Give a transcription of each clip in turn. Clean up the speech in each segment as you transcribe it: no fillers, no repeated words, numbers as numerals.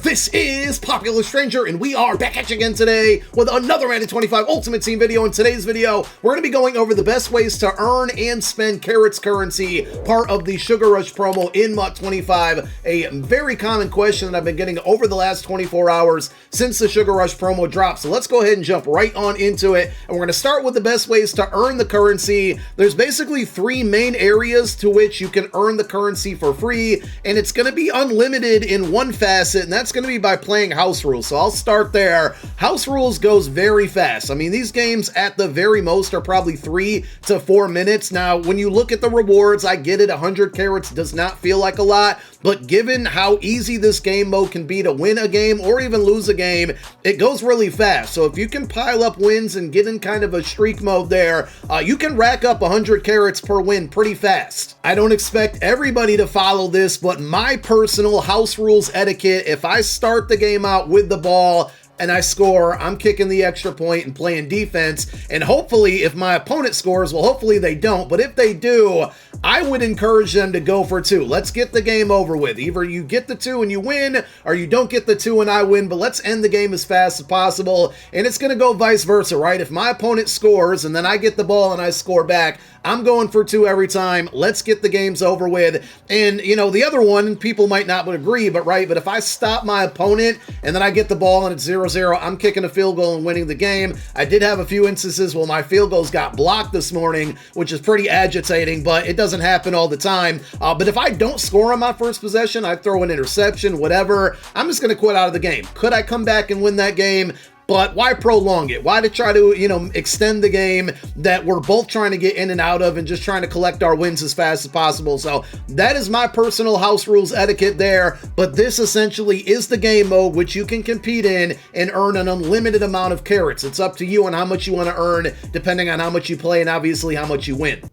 This is Popular Stranger, and we are back at you again today with another Madden 25 Ultimate Team video. In today's video, we're going to be going over the best ways to earn and spend Karrots currency, part of the Sugar Rush promo in MUT 25. A very common question that I've been getting over the last 24 hours since the Sugar Rush promo dropped. So let's go ahead and jump right on into it. And we're going to start with the best ways to earn the currency. There's basically three main areas to which you can earn the currency for free, and it's going to be unlimited in one facet, and that's going to be by playing house rules. So I'll start there. House rules goes very fast. I mean, these games at the very most are probably 3 to 4 minutes. Now, when you look at the rewards, I get it, 100 Karrots does not feel like a lot, but given how easy this game mode can be to win a game or even lose a game, it goes really fast. So if you can pile up wins and get in kind of a streak mode there, you can rack up 100 Karrots per win pretty fast. I don't expect everybody to follow this, but my personal house rules etiquette, if I start the game out with the ball and I score, I'm kicking the extra point and playing defense. And hopefully, if my opponent scores, well, hopefully they don't, but if they do, I would encourage them to go for 2. Let's get the game over with. Either you get the 2 and you win, or you don't get the 2 and I win, but let's end the game as fast as possible. And it's going to go vice versa, right? If my opponent scores and then I get the ball and I score back, I'm going for 2 every time. Let's get the games over with. And, you know, the other one, people might not agree, but right, but if I stop my opponent and then I get the ball and it's 0-0, I'm kicking a field goal and winning the game. I did have a few instances where my field goals got blocked this morning, which is pretty agitating, but it doesn't happen all the time. But if I don't score on my first possession, I throw an interception, whatever, I'm just going to quit out of the game. Could I come back and win that game? But why prolong it? Why to try to, extend the game that we're both trying to get in and out of and just trying to collect our wins as fast as possible? So that is my personal house rules etiquette there. But this essentially is the game mode which you can compete in and earn an unlimited amount of Karrots. It's up to you on how much you want to earn, depending on how much you play and obviously how much you win.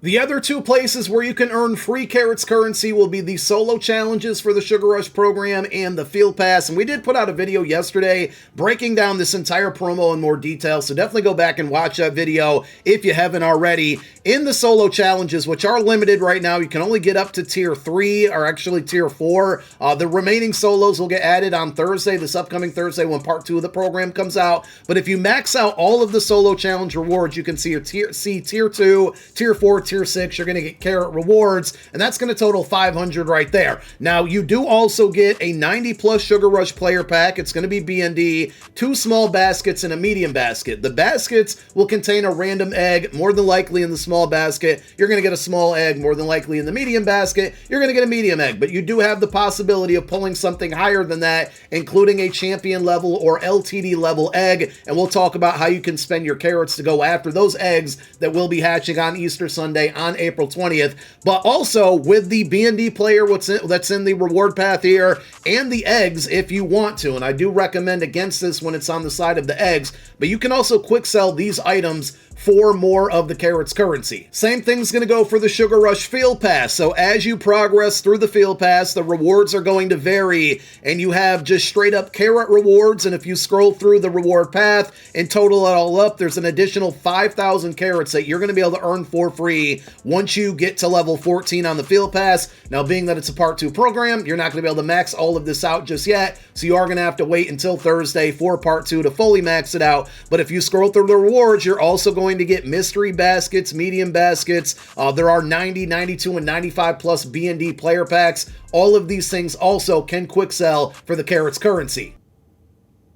The other 2 places where you can earn free Karrots currency will be the solo challenges for the Sugar Rush program and the Field Pass. And we did put out a video yesterday breaking down this entire promo in more detail, so definitely go back and watch that video if you haven't already. In the solo challenges, which are limited right now, you can only get up to tier 3, or actually tier 4. The remaining solos will get added on Thursday, this upcoming Thursday, when part 2 of the program comes out. But if you max out all of the solo challenge rewards, you can see tier 2, tier 4, tier 6, you're going to get Karrot rewards, and that's going to total 500 right there. Now, you do also get a 90+ Sugar Rush player pack. It's going to be BND, 2 small baskets, and a medium basket. The baskets will contain a random egg, more than likely in the small basket. You're going to get a small egg, more than likely in the medium basket. You're going to get a medium egg, but you do have the possibility of pulling something higher than that, including a champion level or LTD level egg, and we'll talk about how you can spend your Karrots to go after those eggs that will be hatching on Easter Sunday on April 20th, but also with the BND player that's in the reward path here, and the eggs if you want to, and I do recommend against this when it's on the side of the eggs, but you can also quick sell these items for more of the Karrots currency. Same thing's going to go for the Sugar Rush Field Pass. So as you progress through the Field Pass, the rewards are going to vary, and you have just straight up Karrot rewards, and if you scroll through the reward path and total it all up, there's an additional 5,000 Karrots that you're going to be able to earn for free once you get to level 14 on the Field Pass. Now, being that it's a part 2 program, you're not going to be able to max all of this out just yet, so you are going to have to wait until Thursday for part 2 to fully max it out. But if you scroll through the rewards, you're also going to get mystery baskets, medium baskets. There are 90, 92, and 95 plus BND player packs. All of these things also can quick sell for the Karrots currency.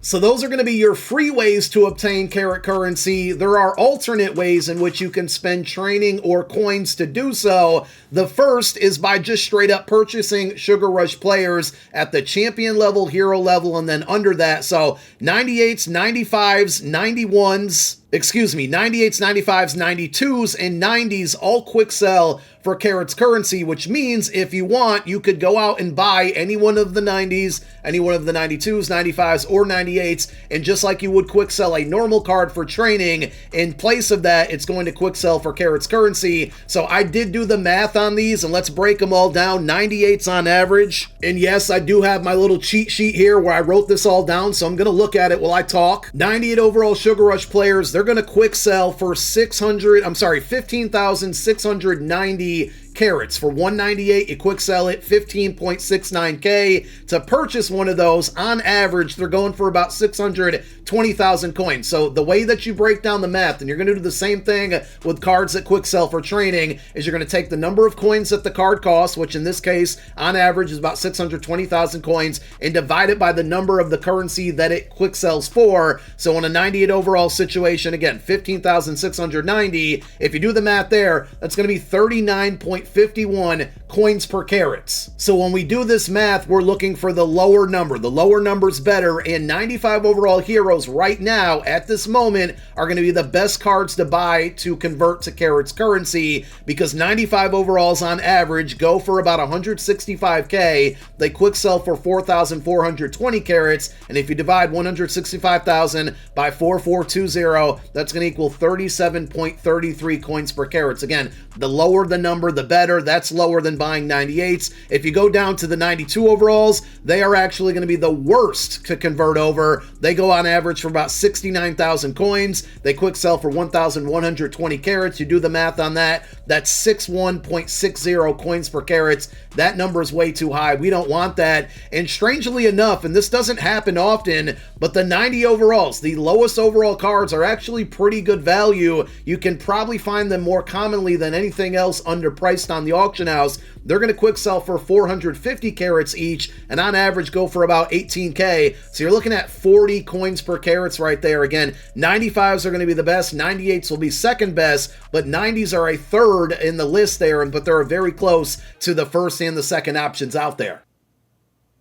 So those are going to be your free ways to obtain Karrot currency. There are alternate ways in which you can spend training or coins to do so. The first is by just straight up purchasing Sugar Rush players at the champion level, hero level, and then under that. So 98s, 95s, 91s, 98s, 95s, 92s, and 90s all quick sell for Karrots currency, which means if you want, you could go out and buy any one of the 90s, any one of the 92s, 95s, or 98s, and just like you would quick sell a normal card for training, in place of that, it's going to quick sell for Karrots currency. So I did do the math on these, and let's break them all down. 98s on average, and yes, I do have my little cheat sheet here where I wrote this all down, so I'm going to look at it while I talk. 98 overall Sugar Rush players, they're going to quick sell for 15,690 Karrots. For 198, you quick sell it 15.69K. To purchase one of those, on average, they're going for about 620,000 coins. So the way that you break down the math, and you're going to do the same thing with cards that quick sell for training, is you're going to take the number of coins that the card costs, which in this case, on average, is about 620,000 coins, and divide it by the number of the currency that it quick sells for. So in a 98 overall situation, again, 15,690. If you do the math there, that's going to be 39.51 coins per Karrots. So when we do this math, we're looking for the lower number. The lower number's better, and 95 overall heroes right now, at this moment, are going to be the best cards to buy to convert to Karrots currency, because 95 overalls on average go for about 165K. They quick sell for 4,420 Karrots, and if you divide 165,000 by 4420, that's going to equal 37.33 coins per Karrots. Again, the lower the number, the better. That's lower than buying 98s. If you go down to the 92 overalls, they are actually going to be the worst to convert over. They go on average for about 69,000 coins. They quick sell for 1,120 Karrots. You do the math on that, that's 61.60 coins per Karrots. That number is way too high. We don't want that. And strangely enough, and this doesn't happen often, but the 90 overalls, the lowest overall cards, are actually pretty good value. You can probably find them more commonly than anything else underpriced on the auction house. They're going to quick sell for 450 Karrots each, and on average go for about 18K. So you're looking at 40 coins per Karrots right there. Again, 95s are going to be the best, 98s will be second best, but 90s are a third in the list there, but they're very close to the first and the second options out there.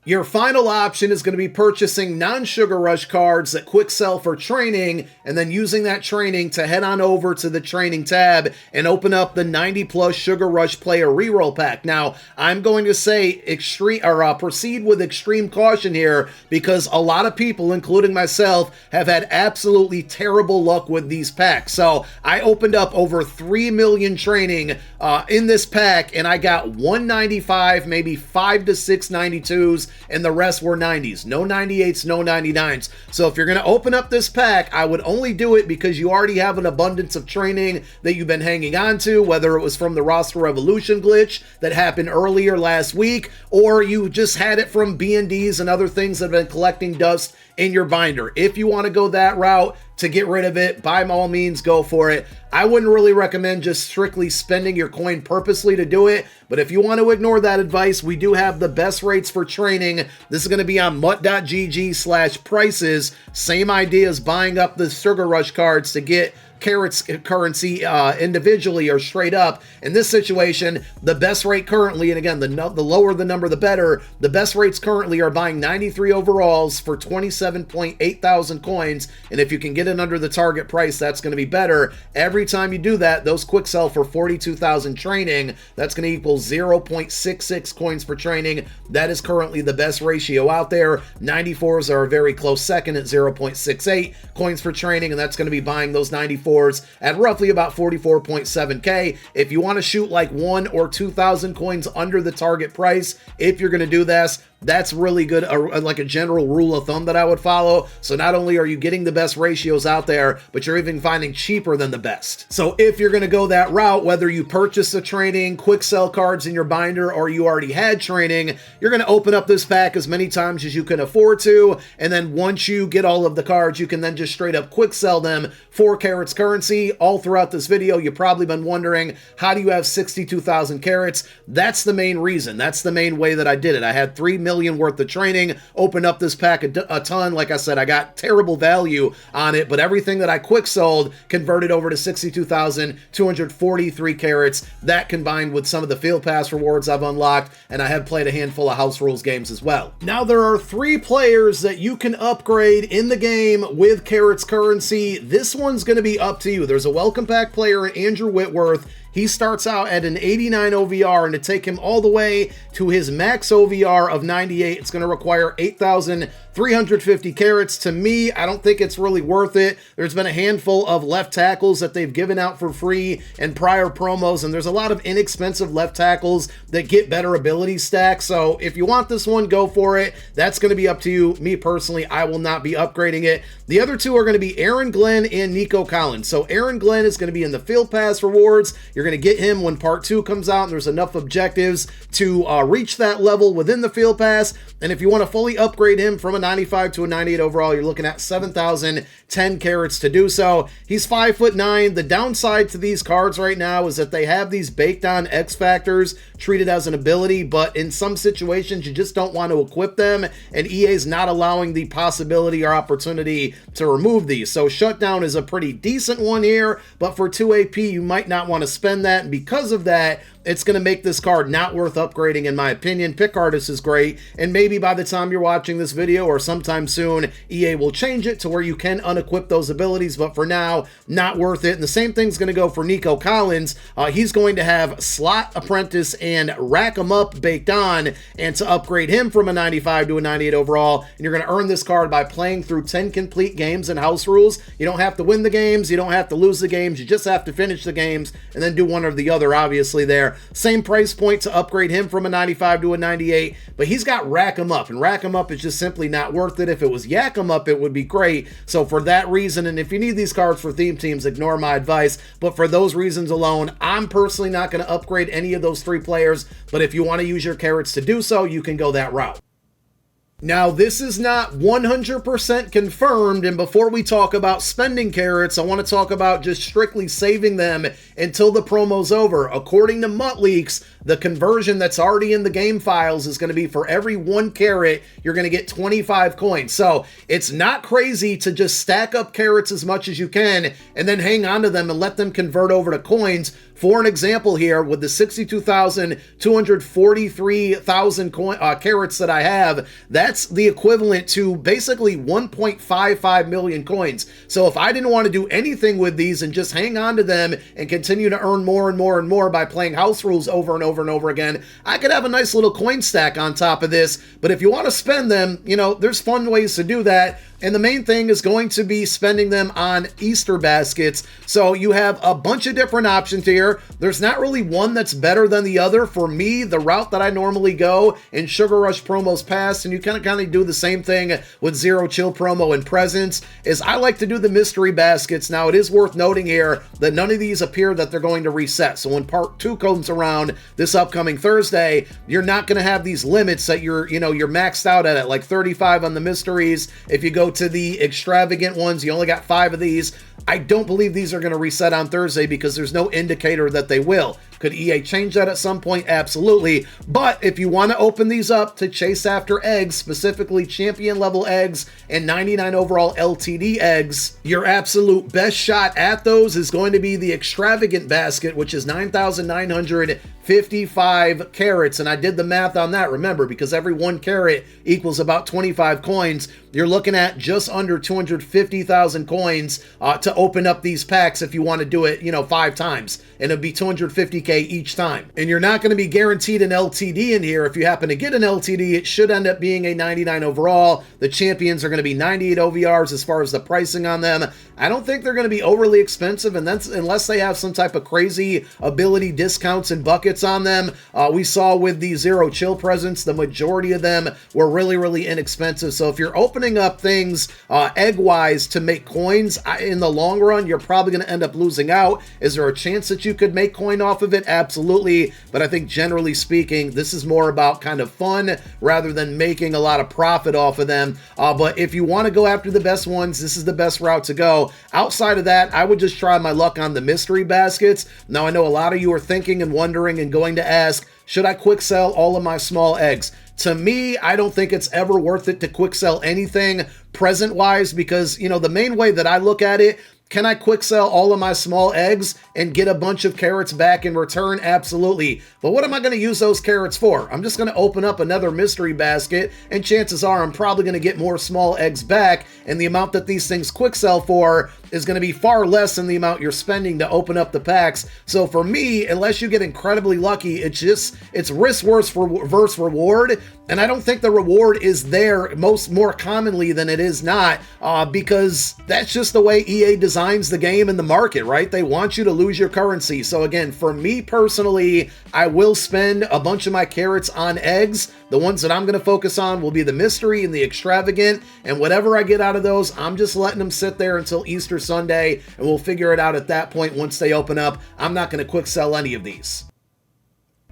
Your final option is going to be purchasing non-Sugar Rush cards that quick sell for training, and then using that training to head on over to the training tab and open up the 90+ Sugar Rush player reroll pack. Now, I'm going to say proceed with extreme caution here, because a lot of people, including myself, have had absolutely terrible luck with these packs. So I opened up over 3 million training in this pack, and I got 195, maybe 5 to 6 92s, and the rest were 90s. No 98s, no 99s. So if you're going to open up this pack, I would only do it because you already have an abundance of training that you've been hanging on to, whether it was from the roster revolution glitch that happened earlier last week, or you just had it from B&Ds and other things that have been collecting dust in your binder. If you want to go that route to get rid of it, by all means, go for it. I wouldn't really recommend just strictly spending your coin purposely to do it, but if you want to ignore that advice, we do have the best rates for training. This is going to be on MUT.gg/prices. Same idea as buying up the Sugar Rush cards to get Karrots currency individually or straight up. In this situation, the best rate currently, and again, the lower the number, the better, the best rates currently are buying 93 overalls for 27.8 thousand coins, and if you can get it under the target price, that's going to be better. Every time you do that, those quick sell for 42,000 training. That's going to equal 0.66 coins per training. That is currently the best ratio out there. 94s are a very close second at 0.68 coins per training, and that's going to be buying those 94s at roughly about 44.7K. If you want to shoot like 1 or 2,000 coins under the target price, if you're going to do this, that's really good, like a general rule of thumb that I would follow. So not only are you getting the best ratios out there, but you're even finding cheaper than the best. So if you're going to go that route, whether you purchase the training, quick sell cards in your binder, or you already had training, you're going to open up this pack as many times as you can afford to, and then once you get all of the cards, you can then just straight up quick sell them for Karrots currency. All throughout this video, you've probably been wondering, how do you have 62,000 Karrots? That's the main reason. That's the main way that I did it. I had 3 million worth of training, opened up this pack a ton. Like I said, I got terrible value on it, but everything that I quick sold converted over to 62,243 Karrots. That combined with some of the field pass rewards I've unlocked, and I have played a handful of house rules games as well. Now, there are 3 players that you can upgrade in the game with Karrots currency. This one's going to be up to you. There's a welcome pack player, Andrew Whitworth. He starts out at an 89 OVR, and to take him all the way to his max OVR of 98, it's going to require 8,350 Karrots. To me, I don't think it's really worth it. There's been a handful of left tackles that they've given out for free in prior promos, and there's a lot of inexpensive left tackles that get better ability stacks. So if you want this one, go for it. That's going to be up to you. Me personally, I will not be upgrading it. The other two are going to be Aaron Glenn and Nico Collins. So Aaron Glenn is going to be in the field pass rewards. You're You're going to get him when part 2 comes out and there's enough objectives to reach that level within the field pass. And if you want to fully upgrade him from a 95 to a 98 overall, you're looking at 7,010 carrots to do so. He's 5'9". The downside to these cards right now is that they have these baked on X factors treated as an ability, but in some situations you just don't want to equip them, and EA's not allowing the possibility or opportunity to remove these. So Shutdown is a pretty decent one here, but for 2 AP you might not want to spend that, and because of that, it's going to make this card not worth upgrading in my opinion. Pick Artist is great, and maybe by the time you're watching this video or sometime soon, EA will change it to where you can unequip those abilities, but for now, not worth it. And the same thing's going to go for Nico Collins. He's going to have Slot Apprentice and Rack 'em Up baked on, and to upgrade him from a 95 to a 98 overall, and you're going to earn this card by playing through 10 complete games in house rules. You don't have to win the games, you don't have to lose the games, you just have to finish the games and then do one or the other, obviously there. Same price point to upgrade him from a 95 to a 98, but he's got Rack 'em Up, and Rack 'em Up is just simply not worth it. If it was Yak 'em Up, it would be great. So for that reason, and if you need these cards for theme teams, ignore my advice, but for those reasons alone, I'm personally not going to upgrade any of those 3 players, but if you want to use your carrots to do so, you can go that route. Now, this is not 100% confirmed, and before we talk about spending carrots, I want to talk about just strictly saving them until the promo's over. According to MUT leaks, the conversion that's already in the game files is going to be for every 1 carrot, you're going to get 25 coins. So it's not crazy to just stack up carrots as much as you can and then hang on to them and let them convert over to coins. For an example here, with the 62,243,000 carrots that I have, that's the equivalent to basically 1.55 million coins. So if I didn't want to do anything with these and just hang on to them and continue to earn more and more and more by playing house rules over and over and over again, I could have a nice little coin stack on top of this. But if you want to spend them, you know, there's fun ways to do that. And the main thing is going to be spending them on Easter baskets. So you have a bunch of different options here. There's not really one that's better than the other. For me, the route that I normally go in Sugar Rush promos past, and you kind of do the same thing with Zero Chill promo and Presents, is I like to do the mystery baskets. Now, it is worth noting here that none of these appear that they're going to reset. So when part 2 comes around this upcoming Thursday, you're not going to have these limits that you're maxed out at like 35 on the mysteries. If you go to the extravagant ones, you only got 5 of these. I don't believe these are going to reset on Thursday because there's no indicator that they will. Could EA change that at some point? Absolutely. But if you want to open these up to chase after eggs, specifically champion level eggs and 99 overall LTD eggs, your absolute best shot at those is going to be the extravagant basket, which is 9,955 carrots. And I did the math on that, remember, because every 1 carrot equals about 25 coins. You're looking at just under 250,000 coins to open up these packs if you want to do it, 5 times. And it'd be 250K each time. And you're not going to be guaranteed an LTD in here. If you happen to get an LTD, it should end up being a 99 overall. The champions are going to be 98 OVRs as far as the pricing on them. I don't think they're going to be overly expensive, and that's unless they have some type of crazy ability discounts and buckets on them. We saw with the Zero Chill presents, the majority of them were really, really inexpensive. So if you're opening up things egg-wise to make coins, in the long run, you're probably going to end up losing out. Is there a chance that you could make coin off of it? Absolutely. But I think generally speaking, this is more about kind of fun rather than making a lot of profit off of them. But if you want to go after the best ones, this is the best route to go. Outside of that, I would just try my luck on the mystery baskets. Now, I know a lot of you are thinking and wondering and going to ask, should I quick sell all of my small eggs? To me, I don't think it's ever worth it to quick sell anything present-wise because, the main way that I look at it, can I quick sell all of my small eggs and get a bunch of carrots back in return? Absolutely. But what am I going to use those carrots for? I'm just going to open up another mystery basket, and chances are I'm probably going to get more small eggs back, and the amount that these things quick sell for is going to be far less than the amount you're spending to open up the packs. So for me, unless you get incredibly lucky, it's risk versus reward, and I don't think the reward is there more commonly than it is not, because that's just the way EA designs the game and the market, right? They want you to lose your currency. So again, for me personally, I will spend a bunch of my carrots on eggs. The ones that I'm going to focus on will be the mystery and the extravagant, and whatever I get out of those, I'm just letting them sit there until Easter after Sunday, and we'll figure it out at that point once they open up. I'm not going to quick sell any of these.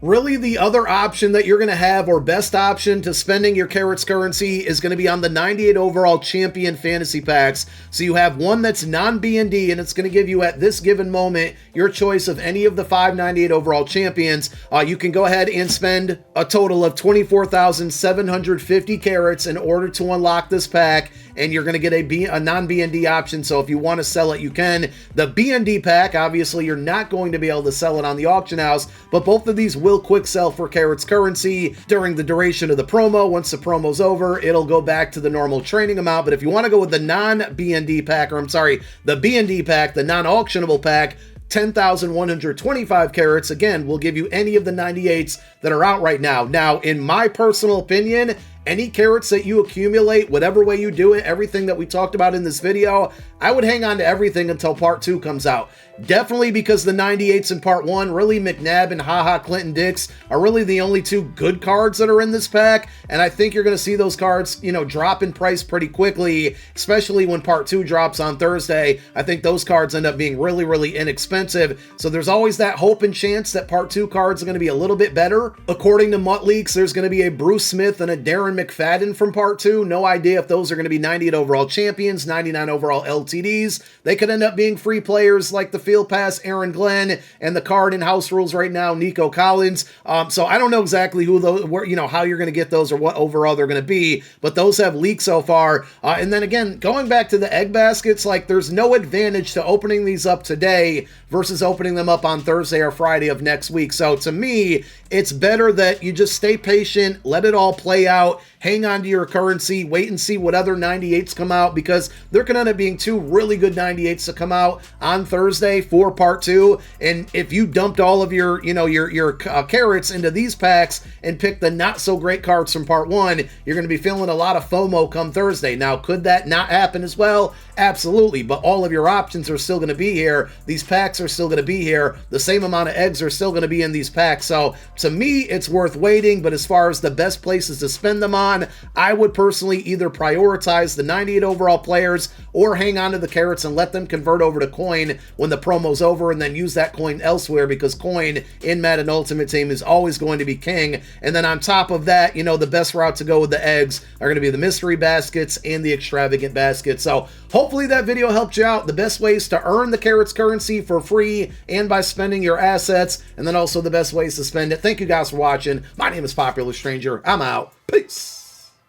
Really, the other option that you're going to have, or best option to spending your Karrots currency, is going to be on the 98 overall champion fantasy packs. So you have one that's non-B&D, and it's going to give you, at this given moment, your choice of any of the 598 overall champions. You can go ahead and spend a total of 24,750 Karrots in order to unlock this pack, and you're going to get a non-B&D option. So if you want to sell it, you can. The B&D pack, obviously, you're not going to be able to sell it on the auction house, but both of these will quick sell for Karrots currency during the duration of the promo. Once the promo's over, it'll go back to the normal trading amount. But if you want to go with the non-B&D pack, or I'm sorry, the B&D pack, the non-auctionable pack, 10,125 Karrots, again, will give you any of the 98s that are out right now. Now, in my personal opinion, any Karrots that you accumulate, whatever way you do it, everything that we talked about in this video, I would hang on to everything until part 2 comes out. Definitely because the 98s in part 1, really McNabb and HaHa Clinton Dix are really the only 2 good cards that are in this pack, and I think you're going to see those cards, you know, drop in price pretty quickly, especially when part 2 drops on Thursday. I think those cards end up being really, really inexpensive, so there's always that hope and chance that part 2 cards are going to be a little bit better. According to MUT leaks, there's going to be a Bruce Smith and a Darren McFadden from part 2. No idea if those are going to be 98 overall champions, 99 overall LTDs. They could end up being free players like the Field Pass Aaron Glenn, and the card in House Rules right now, Nico Collins. So I don't know exactly who those, where, you know, how you're going to get those or what overall they're going to be, but those have leaked so far. And then again, going back to the egg baskets, like, there's no advantage to opening these up today versus opening them up on Thursday or Friday of next week. So to me, it's better that you just stay patient, let it all play out, hang on to your currency, wait and see what other 98s come out, because there can end up being 2 really good 98s to come out on Thursday for part 2. And if you dumped all of your, you know, your Karrots into these packs and picked the not so great cards from part 1, you're going to be feeling a lot of FOMO come Thursday. Now, could that not happen as well? Absolutely, but all of your options are still going to be here. These packs are still going to be here. The same amount of eggs are still going to be in these packs. So to me, it's worth waiting. But as far as the best places to spend them on, I would personally either prioritize the 98 overall players or hang on to the Karrots and let them convert over to coin when the promo's over, and then use that coin elsewhere, because coin in Madden Ultimate Team is always going to be king. And then on top of that, you know, the best route to go with the eggs are going to be the mystery baskets and the extravagant baskets. So hopefully that video helped you out. The best ways to earn the Karrots currency for free and by spending your assets, and then also the best ways to spend it. Thank you guys for watching. My name is Popular Stranger. I'm out. Peace.